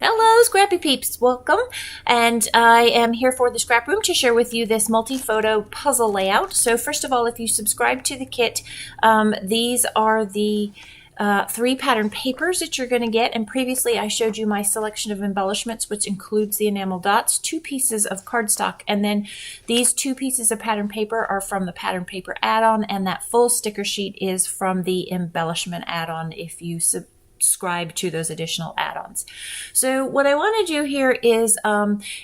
Hello, Scrappy Peeps. Welcome. And I am here for the scrap room to share with you this multi-photo puzzle layout. So first of all, if you subscribe to the kit, these are the 3 pattern papers that you're going to get. And previously I showed you my selection of embellishments, which includes the enamel dots, 2 pieces of cardstock, and then these 2 pieces of pattern paper are from the pattern paper add-on, and that full sticker sheet is from the embellishment add-on if you subscribe to those additional add-ons. So what I want to do here is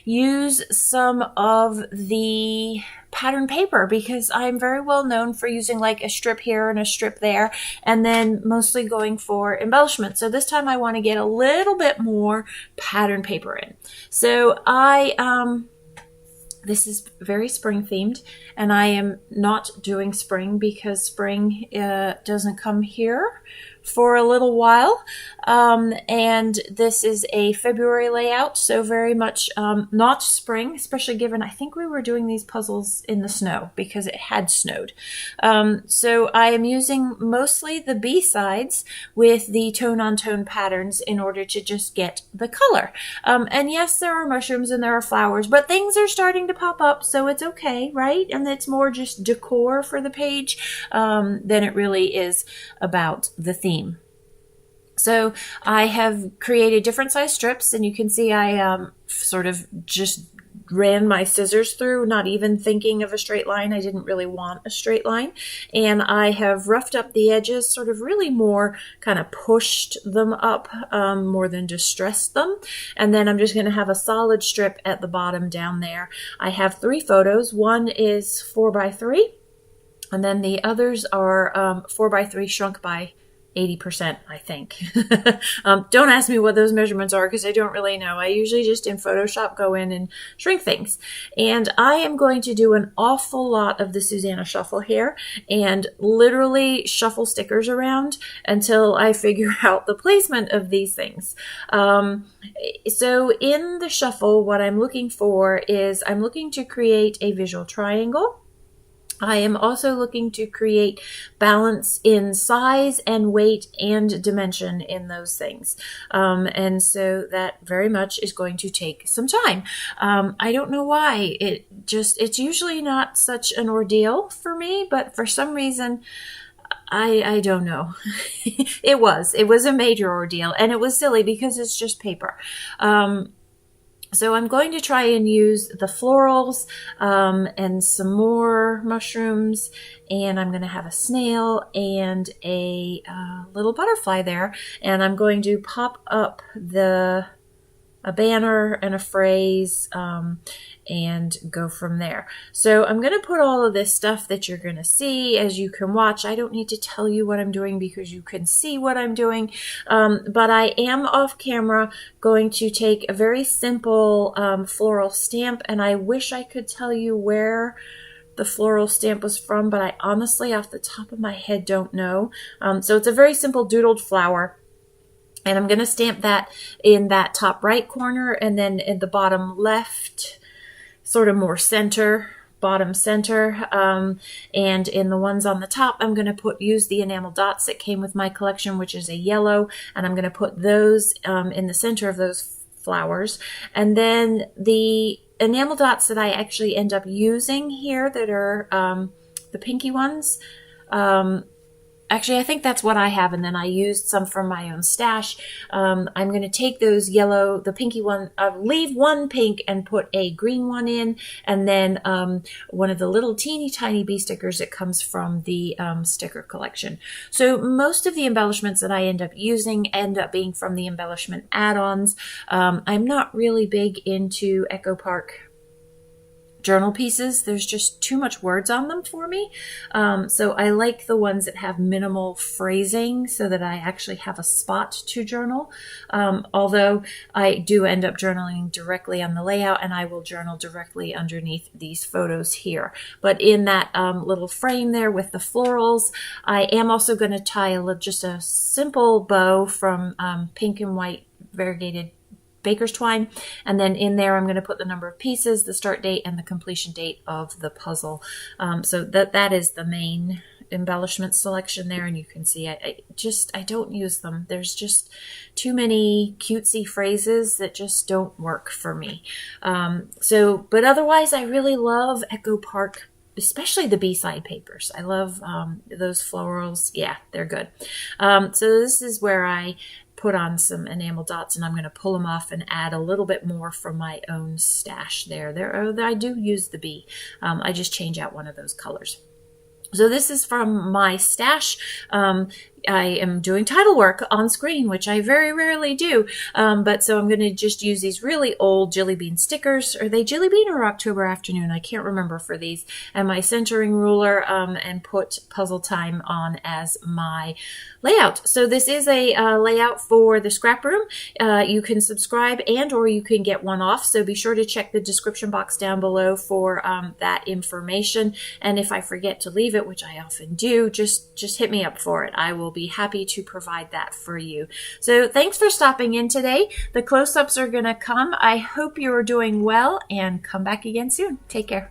use some of the pattern paper, because I'm very well known for using like a strip here and a strip there, and then mostly going for embellishment. So this time I want to get a little bit more pattern paper in. So this is very spring themed, and I am not doing spring because spring doesn't come here for a little while. And this is a February layout, so very much not spring, especially given I think we were doing these puzzles in the snow because it had snowed. So I am using mostly the B sides with the tone-on-tone patterns in order to just get the color. And yes, there are mushrooms and there are flowers, but things are starting to pop up, so it's okay, right? And it's more just decor for the page than it really is about the theme. So I have created different size strips, and you can see I sort of just ran my scissors through, not even thinking of a straight line. I didn't really want a straight line. And I have roughed up the edges, sort of really more kind of pushed them up more than distressed them. And then I'm just going to have a solid strip at the bottom down there. I have 3 photos. One is 4x3, and then the others are 4x3 shrunk by 80%, I think. Don't ask me what those measurements are because I don't really know. I usually just in Photoshop go in and shrink things. And I am going to do an awful lot of the Suzanna shuffle here and literally shuffle stickers around until I figure out the placement of these things. So in the shuffle, what I'm looking for is I'm looking to create a visual triangle. I am also looking to create balance in size and weight and dimension in those things. And so that very much is going to take some time. I don't know why. It's usually not such an ordeal for me, but for some reason, I don't know. It was a major ordeal, and it was silly because it's just paper. So I'm going to try and use the florals and some more mushrooms, and I'm going to have a snail and a little butterfly there, and I'm going to pop up a banner and a phrase and go from there. So I'm going to put all of this stuff that you're going to see as you can watch. I don't need to tell you what I'm doing because you can see what I'm doing, but I am off camera going to take a very simple floral stamp, and I wish I could tell you where the floral stamp was from, but I honestly off the top of my head don't know. So it's a very simple doodled flower. And I'm going to stamp that in that top right corner, and then in the bottom left, sort of more center, bottom center. And in the ones on the top, I'm going to use the enamel dots that came with my collection, which is a yellow, and I'm going to put those in the center of those flowers. And then the enamel dots that I actually end up using here that are the pinky ones, actually, I think that's what I have, and then I used some from my own stash. I'm going to take those yellow, the pinky one, leave one pink and put a green one in, and then one of the little teeny tiny bee stickers that comes from the sticker collection. So most of the embellishments that I end up using end up being from the embellishment add-ons. I'm not really big into Echo Park journal pieces. There's just too much words on them for me. So I like the ones that have minimal phrasing so that I actually have a spot to journal. Although I do end up journaling directly on the layout, and I will journal directly underneath these photos here. But in that little frame there with the florals, I am also going to tie just a simple bow from pink and white variegated baker's twine, and then in there I'm going to put the number of pieces, the start date, and the completion date of the puzzle. So that is the main embellishment selection there, and you can see I don't use them. There's just too many cutesy phrases that just don't work for me. But otherwise, I really love Echo Park, especially the B-side papers. I love those florals. Yeah, they're good. So this is where I put on some enamel dots, and I'm going to pull them off and add a little bit more from my own stash there. I do use the B. I just change out one of those colors. So this is from my stash. I am doing title work on screen, which I very rarely do. So I'm going to just use these really old Jelly Bean stickers. Are they Jelly Bean or October Afternoon? I can't remember for these. And my centering ruler, and put Puzzle Time on as my layout. So this is a layout for the scrap room. You can subscribe or you can get one off. So be sure to check the description box down below for that information. And if I forget to leave it, which I often do, just hit me up for it. I will be happy to provide that for you. So thanks for stopping in today. The close-ups are going to come. I hope you're doing well, and come back again soon. Take care.